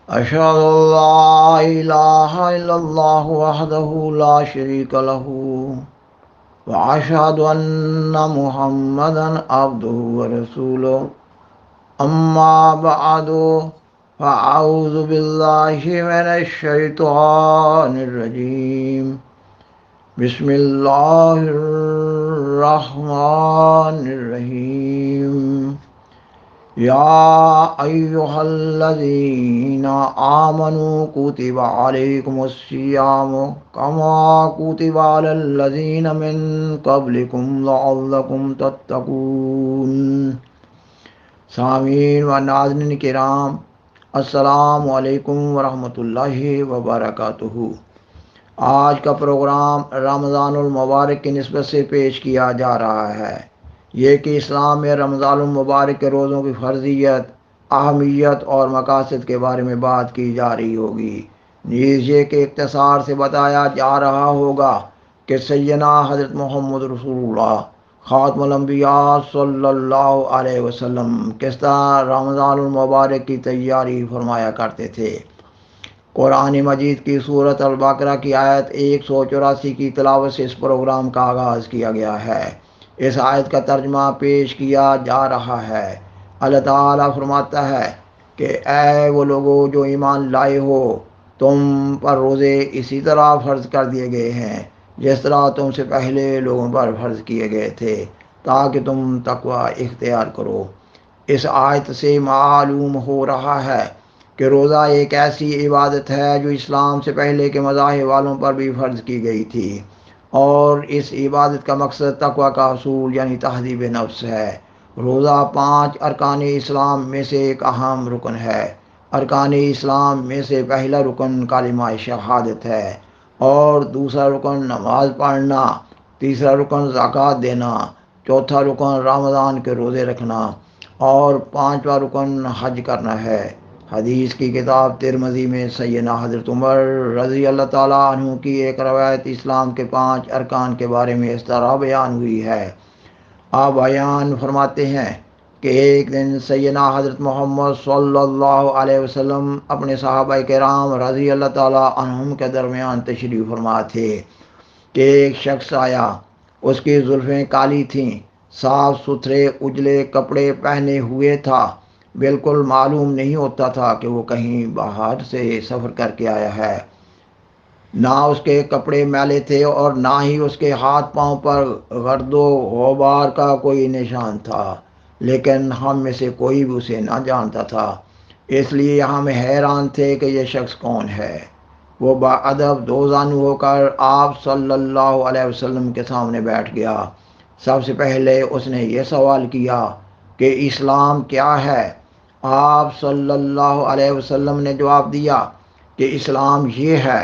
أشهد أن لا إله إلا الله وحده لا شريك له وأشهد أن محمدا عبده ورسوله أما بعد فأعوذ بالله من الشيطان الرجيم بسم الله الرحمن الرحيم يا أيها الذين آمنوا كتب عليكم الصيام كما كتب على الذين من قبلكم لعلكم تتقون۔ سامعین و ناظرین کرام، السلام علیکم ورحمۃ اللہ وبرکاتہ۔ آج کا پروگرام رمضان المبارک کی نسبت سے پیش کیا جا رہا ہے۔ یہ کہ اسلام میں رمضان المبارک کے روزوں کی فرضیت، اہمیت اور مقاصد کے بارے میں بات کی جا رہی ہوگی۔ نیز یہ کہ اختصار سے بتایا جا رہا ہوگا کہ سیدنا حضرت محمد رسول اللہ خاتم الانبیاء صلی اللہ علیہ وسلم کس طرح رمضان المبارک کی تیاری فرمایا کرتے تھے۔ قرآن مجید کی سورۃ البقرہ کی آیت 184 کی تلاوت سے اس پروگرام کا آغاز کیا گیا ہے۔ اس آیت کا ترجمہ پیش کیا جا رہا ہے۔ اللہ تعالیٰ فرماتا ہے کہ اے وہ لوگو جو ایمان لائے ہو، تم پر روزے اسی طرح فرض کر دیے گئے ہیں جس طرح تم سے پہلے لوگوں پر فرض کیے گئے تھے، تاکہ تم تقوی اختیار کرو۔ اس آیت سے معلوم ہو رہا ہے کہ روزہ ایک ایسی عبادت ہے جو اسلام سے پہلے کے مذاہب والوں پر بھی فرض کی گئی تھی، اور اس عبادت کا مقصد تقوی کا حصول یعنی تہذیب نفس ہے۔ روزہ 5 ارکان اسلام میں سے ایک اہم رکن ہے۔ ارکان اسلام میں سے پہلا رکن کلمہ شہادت ہے، اور دوسرا رکن نماز پڑھنا، تیسرا رکن زکوٰۃ دینا، چوتھا رکن رمضان کے روزے رکھنا، اور پانچواں رکن حج کرنا ہے۔ حدیث کی کتاب ترمذی میں سیدنا حضرت عمر رضی اللہ تعالیٰ عنہ کی ایک روایت اسلام کے 5 ارکان کے بارے میں اس طرح بیان ہوئی ہے۔ آپ بیان فرماتے ہیں کہ ایک دن سیدنا حضرت محمد صلی اللہ علیہ وسلم اپنے صحابہ کرام رضی اللہ تعالیٰ عنہم کے درمیان تشریف فرما تھے کہ ایک شخص آیا۔ اس کی زلفیں کالی تھیں، صاف ستھرے اجلے کپڑے پہنے ہوئے تھا۔ بالکل معلوم نہیں ہوتا تھا کہ وہ کہیں باہر سے سفر کر کے آیا ہے۔ نہ اس کے کپڑے میلے تھے اور نہ ہی اس کے ہاتھ پاؤں پر گرد و غبار کا کوئی نشان تھا، لیکن ہم میں سے کوئی بھی اسے نہ جانتا تھا، اس لیے ہم حیران تھے کہ یہ شخص کون ہے۔ وہ باادب دوزانو ہو کر آپ صلی اللہ علیہ وسلم کے سامنے بیٹھ گیا۔ سب سے پہلے اس نے یہ سوال کیا کہ اسلام کیا ہے؟ آپ صلی اللہ علیہ وسلم نے جواب دیا کہ اسلام یہ ہے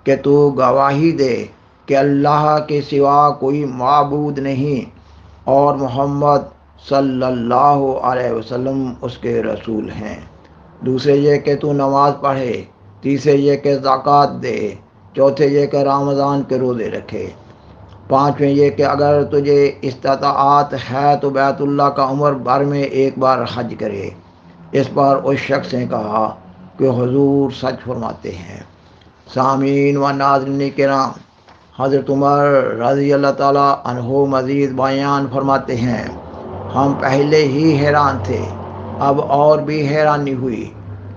کہ تو گواہی دے کہ اللہ کے سوا کوئی معبود نہیں اور محمد صلی اللہ علیہ وسلم اس کے رسول ہیں۔ دوسرے یہ کہ تو نماز پڑھے، تیسرے یہ کہ زکوٰۃ دے، چوتھے یہ کہ رمضان کے روزے رکھے، پانچویں یہ کہ اگر تجھے استطاعت ہے تو بیت اللہ کا عمر بھر میں ایک بار حج کرے۔ اس پر اس شخص نے کہا کہ حضور سچ فرماتے ہیں۔ سامعین و ناظرین کرام، حضرت عمر رضی اللہ تعالیٰ عنہ مزید بیان فرماتے ہیں، ہم پہلے ہی حیران تھے، اب اور بھی حیرانی ہوئی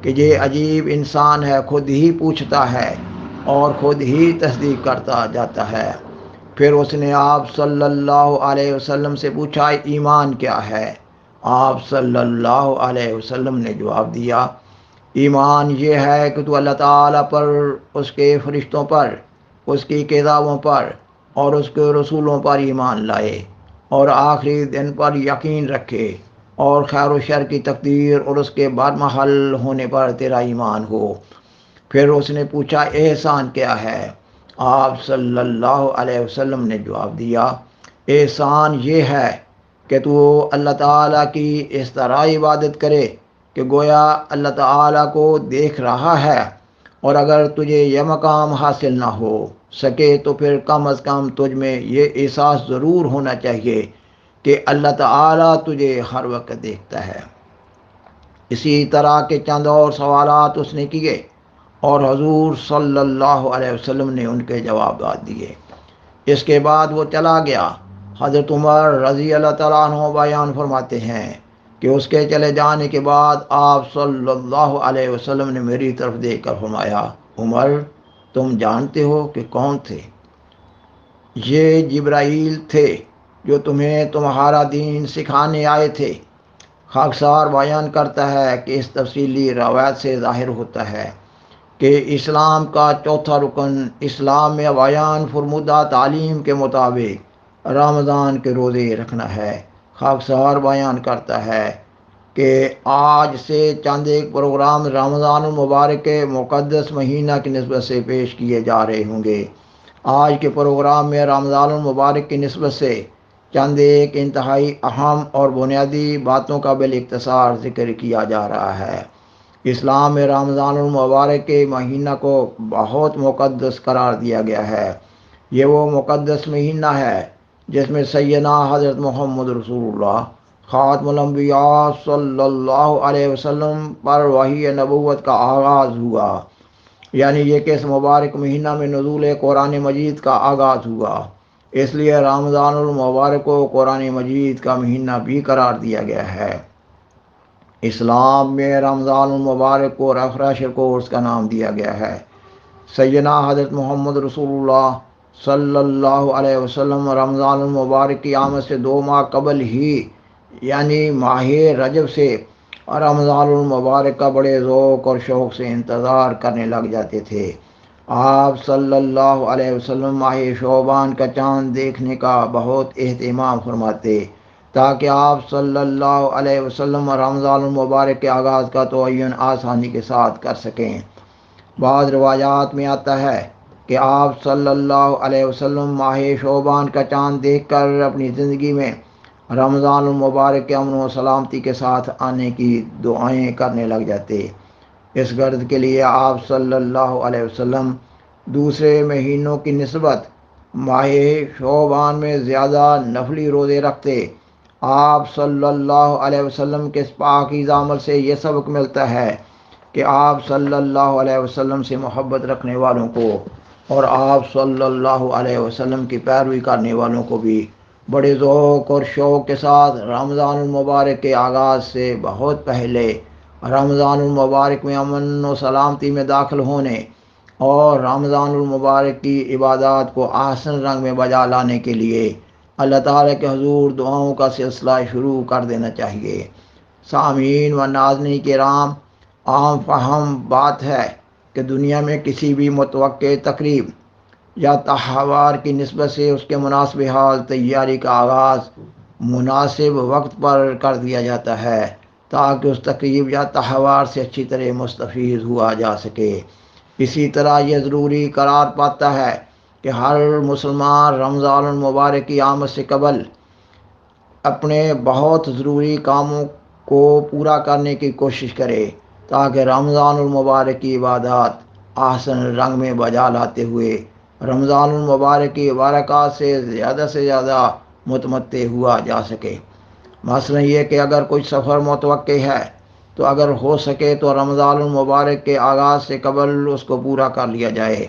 کہ یہ عجیب انسان ہے، خود ہی پوچھتا ہے اور خود ہی تصدیق کرتا جاتا ہے۔ پھر اس نے آپ صلی اللہ علیہ وسلم سے پوچھا ایمان کیا ہے؟ آپ صلی اللہ علیہ وسلم نے جواب دیا، ایمان یہ ہے کہ تو اللہ تعالیٰ پر، اس کے فرشتوں پر، اس کی کتابوں پر اور اس کے رسولوں پر ایمان لائے، اور آخری دن پر یقین رکھے، اور خیر و شر کی تقدیر اور اس کے برمحل ہونے پر تیرا ایمان ہو۔ پھر اس نے پوچھا احسان کیا ہے؟ آپ صلی اللہ علیہ وسلم نے جواب دیا، احسان یہ ہے کہ تو اللہ تعالیٰ کی اس طرح عبادت کرے کہ گویا اللہ تعالیٰ کو دیکھ رہا ہے، اور اگر تجھے یہ مقام حاصل نہ ہو سکے تو پھر کم از کم تجھ میں یہ احساس ضرور ہونا چاہیے کہ اللہ تعالیٰ تجھے ہر وقت دیکھتا ہے۔ اسی طرح کے چند اور سوالات اس نے کیے اور حضور صلی اللہ علیہ وسلم نے ان کے جوابات دیے۔ اس کے بعد وہ چلا گیا۔ حضرت عمر رضی اللہ تعالیٰ عنہ بیان فرماتے ہیں کہ اس کے چلے جانے کے بعد آپ صلی اللہ علیہ وسلم نے میری طرف دیکھ کر فرمایا، عمر تم جانتے ہو کہ کون تھے؟ یہ جبرائیل تھے جو تمہیں تمہارا دین سکھانے آئے تھے۔ خاکسار بیان کرتا ہے کہ اس تفصیلی روایت سے ظاہر ہوتا ہے کہ اسلام کا چوتھا رکن اسلام میں بیان فرمودہ تعلیم کے مطابق رمضان کے روزے رکھنا ہے۔ خاکسار بیان کرتا ہے کہ آج سے چند ایک پروگرام رمضان المبارک کے مقدس مہینہ کی نسبت سے پیش کیے جا رہے ہوں گے۔ آج کے پروگرام میں رمضان المبارک کی نسبت سے چند ایک انتہائی اہم اور بنیادی باتوں کا بالاختصار ذکر کیا جا رہا ہے۔ اسلام میں رمضان المبارک کے مہینہ کو بہت مقدس قرار دیا گیا ہے۔ یہ وہ مقدس مہینہ ہے جس میں سیدنا حضرت محمد رسول اللہ خاتم الانبیاء صلی اللہ علیہ وسلم پر وحی نبوت کا آغاز ہوا، یعنی یہ کہ اس مبارک مہینہ میں نزول قرآن مجید کا آغاز ہوا۔ اس لیے رمضان المبارک کو قرآن مجید کا مہینہ بھی قرار دیا گیا ہے۔ اسلام میں رمضان المبارک کو ریفریشر کورس کا نام دیا گیا ہے۔ سیدنا حضرت محمد رسول اللہ صلی اللہ علیہ وسلم رمضان المبارک کی آمد سے 2 ماہ قبل ہی یعنی ماہ رجب سے رمضان المبارک کا بڑے ذوق اور شوق سے انتظار کرنے لگ جاتے تھے۔ آپ صلی اللہ علیہ وسلم ماہ شعبان کا چاند دیکھنے کا بہت اہتمام فرماتے تاکہ آپ صلی اللہ علیہ وسلم رمضان المبارک کے آغاز کا تعین آسانی کے ساتھ کر سکیں۔ بعض روایات میں آتا ہے کہ آپ صلی اللہ علیہ وسلم ماہ شعبان کا چاند دیکھ کر اپنی زندگی میں رمضان المبارک کے امن و سلامتی کے ساتھ آنے کی دعائیں کرنے لگ جاتے۔ اس غرض کے لیے آپ صلی اللہ علیہ وسلم دوسرے مہینوں کی نسبت ماہ شعبان میں زیادہ نفلی روزے رکھتے۔ آپ صلی اللہ علیہ وسلم کے اس پاکیزہ عمل سے یہ سبق ملتا ہے کہ آپ صلی اللہ علیہ وسلم سے محبت رکھنے والوں کو اور آپ صلی اللہ علیہ وسلم کی پیروی کرنے والوں کو بھی بڑے ذوق اور شوق کے ساتھ رمضان المبارک کے آغاز سے بہت پہلے رمضان المبارک میں امن و سلامتی میں داخل ہونے اور رمضان المبارک کی عبادات کو احسن رنگ میں بجا لانے کے لیے اللہ تعالیٰ کے حضور دعاؤں کا سلسلہ شروع کر دینا چاہیے۔ سامعین و ناظرین کرام، عام فہم بات ہے کہ دنیا میں کسی بھی متوقع تقریب یا تہوار کی نسبت سے اس کے مناسب حال تیاری کا آغاز مناسب وقت پر کر دیا جاتا ہے تاکہ اس تقریب یا تہوار سے اچھی طرح مستفید ہوا جا سکے۔ اسی طرح یہ ضروری قرار پاتا ہے کہ ہر مسلمان رمضان المبارک کی آمد سے قبل اپنے بہت ضروری کاموں کو پورا کرنے کی کوشش کرے تاکہ رمضان المبارک کی عبادات احسن رنگ میں بجا لاتے ہوئے رمضان المبارک کی برکات سے زیادہ متمتع ہوا جا سکے۔ مثلا یہ کہ اگر کوئی سفر متوقع ہے تو اگر ہو سکے تو رمضان المبارک کے آغاز سے قبل اس کو پورا کر لیا جائے،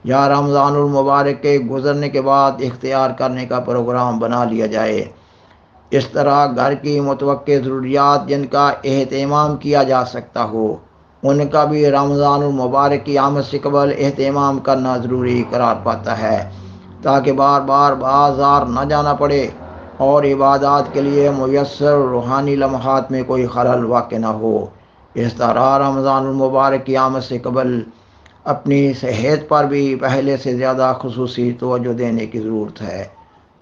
یا رمضان المبارک کے گزرنے کے بعد اختیار کرنے کا پروگرام بنا لیا جائے۔ اس طرح گھر کی متوقع ضروریات جن کا اہتمام کیا جا سکتا ہو ان کا بھی رمضان المبارک کی آمد سے قبل اہتمام کرنا ضروری قرار پاتا ہے تاکہ بار بار بازار نہ جانا پڑے اور عبادات کے لیے میسر روحانی لمحات میں کوئی خلل واقع نہ ہو۔ اس طرح رمضان المبارک کی آمد سے قبل اپنی صحت پر بھی پہلے سے زیادہ خصوصی توجہ دینے کی ضرورت ہے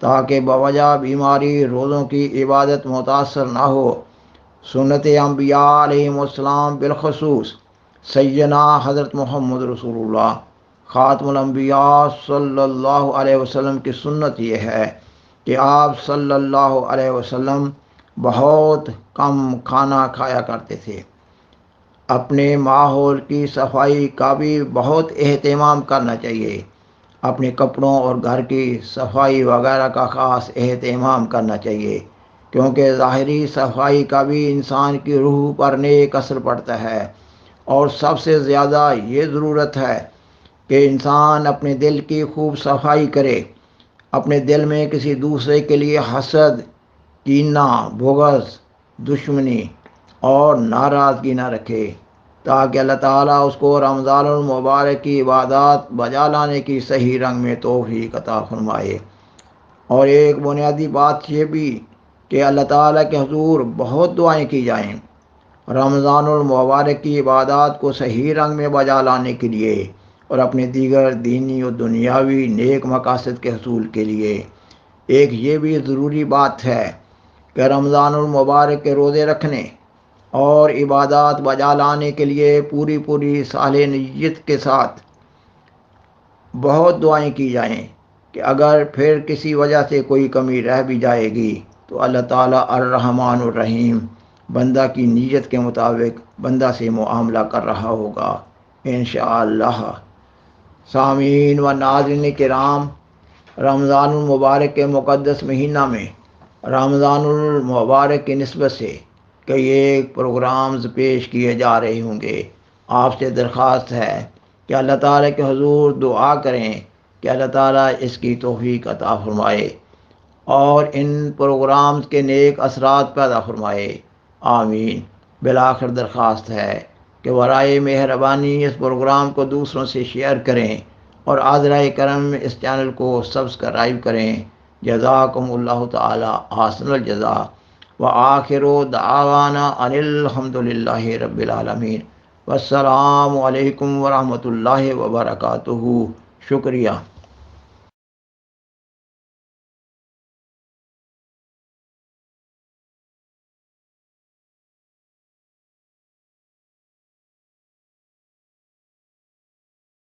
تاکہ بوجہ بیماری روزوں کی عبادت متاثر نہ ہو۔ سنت انبیاء علیہم السلام بالخصوص سیدنا حضرت محمد رسول اللہ خاتم الانبیاء صلی اللہ علیہ وسلم کی سنت یہ ہے کہ آپ صلی اللہ علیہ وسلم بہت کم کھانا کھایا کرتے تھے۔ اپنے ماحول کی صفائی کا بھی بہت اہتمام کرنا چاہیے۔ اپنے کپڑوں اور گھر کی صفائی وغیرہ کا خاص اہتمام کرنا چاہیے۔ کیونکہ ظاہری صفائی کا بھی انسان کی روح پر نیک اثر پڑتا ہے، اور سب سے زیادہ یہ ضرورت ہے کہ انسان اپنے دل کی خوب صفائی کرے، اپنے دل میں کسی دوسرے کے لیے حسد، کینہ، بغض، دشمنی اور ناراضگی نہ رکھے، تاکہ اللہ تعالیٰ اس کو رمضان المبارک کی عبادات بجا لانے کی صحیح رنگ میں توفیق عطا فرمائے۔ اور ایک بنیادی بات یہ بھی کہ اللہ تعالیٰ کے حضور بہت دعائیں کی جائیں رمضان المبارک کی عبادات کو صحیح رنگ میں بجا لانے کے لیے، اور اپنے دیگر دینی اور دنیاوی نیک مقاصد کے حصول کے لیے۔ ایک یہ بھی ضروری بات ہے کہ رمضان المبارک کے روزے رکھنے اور عبادات بجا لانے کے لیے پوری صالح نیت کے ساتھ بہت دعائیں کی جائیں کہ اگر پھر کسی وجہ سے کوئی کمی رہ بھی جائے گی تو اللہ تعالیٰ الرحمن الرحیم بندہ کی نیت کے مطابق بندہ سے معاملہ کر رہا ہوگا انشاءاللہ۔ سامعین و ناظرین کرام، رمضان المبارک کے مقدس مہینہ میں رمضان المبارک کی نسبت سے کئی ایک پروگرامز پیش کیے جا رہے ہوں گے۔ آپ سے درخواست ہے کہ اللہ تعالیٰ کے حضور دعا کریں کہ اللہ تعالیٰ اس کی توفیق عطا فرمائے اور ان پروگرامز کے نیک اثرات پیدا فرمائے، آمین۔ بالآخر درخواست ہے کہ برائے مہربانی اس پروگرام کو دوسروں سے شیئر کریں اور عذرائے کرم اس چینل کو سبسکرائب کریں۔ جزاکم اللہ تعالی احسن الجزاء، وآخر دعوانا ان الحمد للہ رب العالمین، والسلام علیکم ورحمۃ اللہ وبرکاتہ۔ شکریہ۔